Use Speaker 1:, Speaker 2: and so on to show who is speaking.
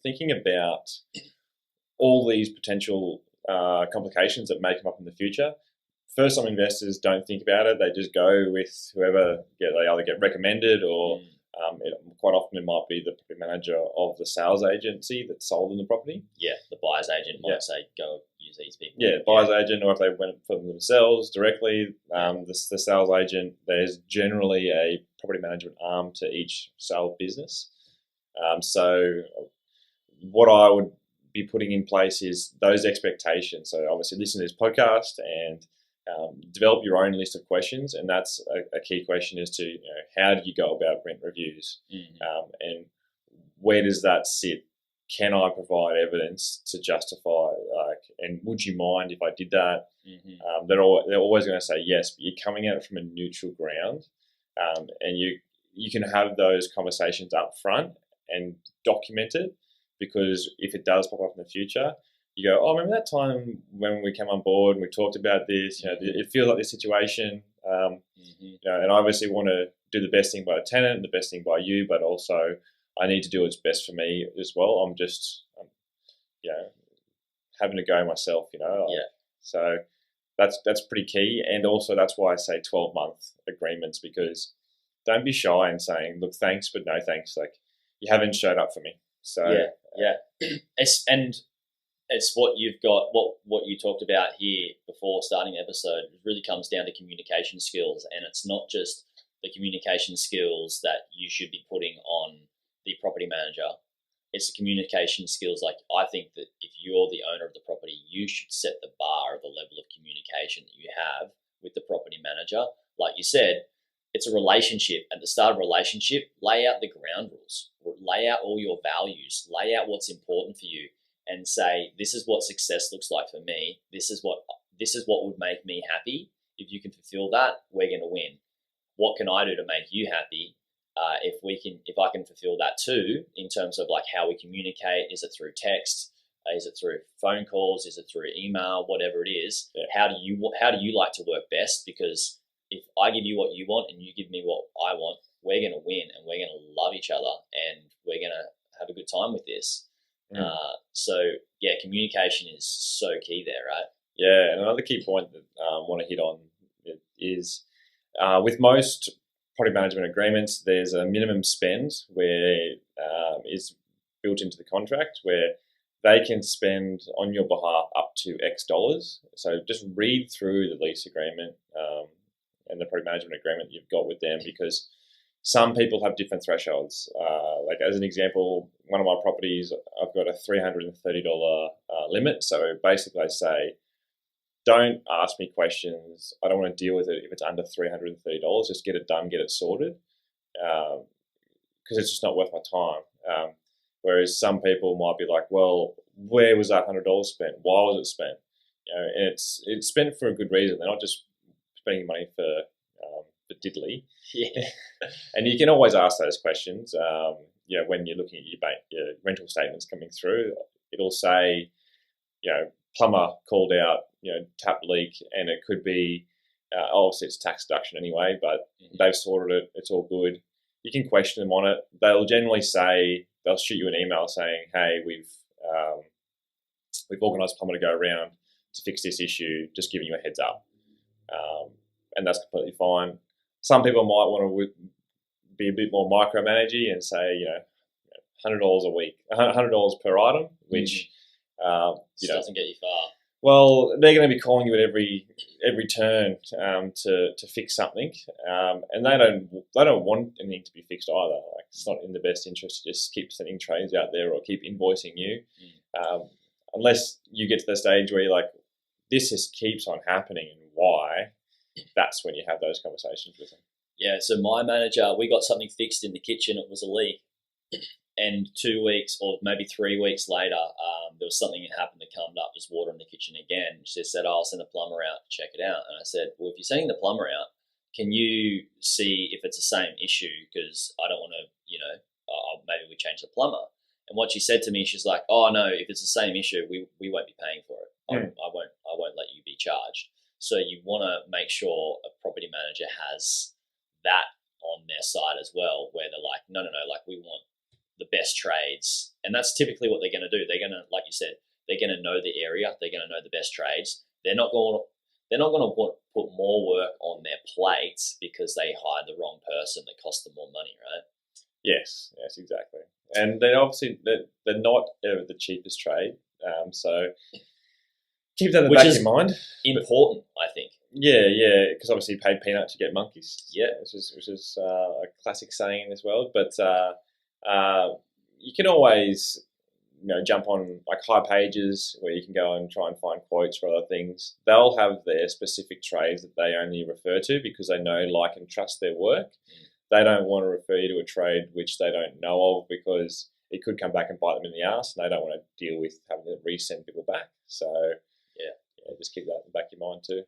Speaker 1: thinking about all these potential complications that may come up in the future, first-time investors don't think about it. They just go with whoever they either get recommended or quite often it might be the property manager of the sales agency that sold them the property.
Speaker 2: Yeah, the buyer's agent might say, go use these people.
Speaker 1: Yeah, buyer's agent, or if they went for them themselves directly, the sales agent, there's generally a property management arm to each sale business. So what I would be putting in place is those expectations. So obviously listen to this podcast and develop your own list of questions, and that's a key question is to how do you go about rent reviews, and where does that sit? Can I provide evidence to justify, and would you mind if I did that? They're always going to say yes, but you're coming at it from a neutral ground, and you can have those conversations up front and document it, because if it does pop up in the future, you go, oh, remember that time when we came on board and we talked about this? It feels like this situation. And I obviously want to do the best thing by the tenant, the best thing by you, but also I need to do what's best for me as well. I'm just, having a go myself. So that's pretty key, and also that's why I say 12-month agreements, because don't be shy in saying, look, thanks, but no thanks. Like, you haven't showed up for me. So
Speaker 2: It's what you've got, what you talked about here before starting the episode. It really comes down to communication skills, and it's not just the communication skills that you should be putting on the property manager. It's the communication skills. Like, I think that if you're the owner of the property, you should set the bar of the level of communication that you have with the property manager. Like you said, it's a relationship. At the start of a relationship, lay out the ground rules, lay out all your values, lay out what's important for you, and say, this is what success looks like for me. This is what would make me happy. If you can fulfill that, we're going to win. What can I do to make you happy? If I can fulfill that too, in terms of like how we communicate, is it through text? Is it through phone calls? Is it through email? Whatever it is, how do you like to work best? Because if I give you what you want and you give me what I want, we're going to win, and we're going to love each other, and we're going to have a good time with this. Communication is so key there, right?
Speaker 1: Yeah, and another key point that I want to hit on is with most property management agreements, there's a minimum spend where is built into the contract where they can spend on your behalf up to X dollars. So just read through the lease agreement and the property management agreement you've got with them, because some people have different thresholds. Like, as an example, one of my properties, I've got a $330 limit. So basically I say, don't ask me questions. I don't want to deal with it if it's under $330. Just get it done, get it sorted, because it's just not worth my time. Whereas some people might be like, well, where was that $100 spent? Why was it spent? And it's spent for a good reason. They're not just spending money for diddly.
Speaker 2: Yeah.
Speaker 1: And you can always ask those questions. When you're looking at your rental statements coming through, it'll say, plumber called out, tap leak, and it could be, obviously it's tax deduction anyway, but they've sorted it, it's all good. You can question them on it. They'll generally say, they'll shoot you an email saying, hey, we've organised a plumber to go around to fix this issue, just giving you a heads up. And that's completely fine. Some people might want to be a bit more micromanagey and say, $100 a week, $100 per item, which
Speaker 2: doesn't get you far.
Speaker 1: Well, they're going to be calling you at every turn to fix something, and they don't want anything to be fixed either. Like, it's not in the best interest to just keep sending trades out there or keep invoicing you, unless you get to the stage where you're like, this just keeps on happening, and why? That's when you have those conversations with them.
Speaker 2: Yeah, so my manager, we got something fixed in the kitchen. It was a leak. And 2 weeks or maybe 3 weeks later, there was something that happened that came up. There was water in the kitchen again. She said, I'll send a plumber out to check it out. And I said, well, if you're sending the plumber out, can you see if it's the same issue? Because I don't want to, maybe we change the plumber. And what she said to me, she's like, oh, no, if it's the same issue, we won't be paying for it. I won't let you be charged. So you want to make sure a property manager has that on their side as well, where they're like, no, like we want the best trades, and that's typically what they're going to do. They're going to, like you said, they're going to know the area. They're going to know the best trades. They're not going to put more work on their plates because they hired the wrong person that cost them more money, right?
Speaker 1: Yes, exactly. And then obviously they're not the cheapest trade, so keep that in the back of your mind.
Speaker 2: Important, I think.
Speaker 1: Yeah, because obviously you pay peanut to get monkeys. Yeah, which is a classic saying in this world. But you can always jump on like High Pages where you can go and try and find quotes for other things. They'll have their specific trades that they only refer to because they know, like, and trust their work. They don't want to refer you to a trade which they don't know of because it could come back and bite them in the ass, and they don't want to deal with having to resend people back. So, yeah, just keep that in the back of your mind too.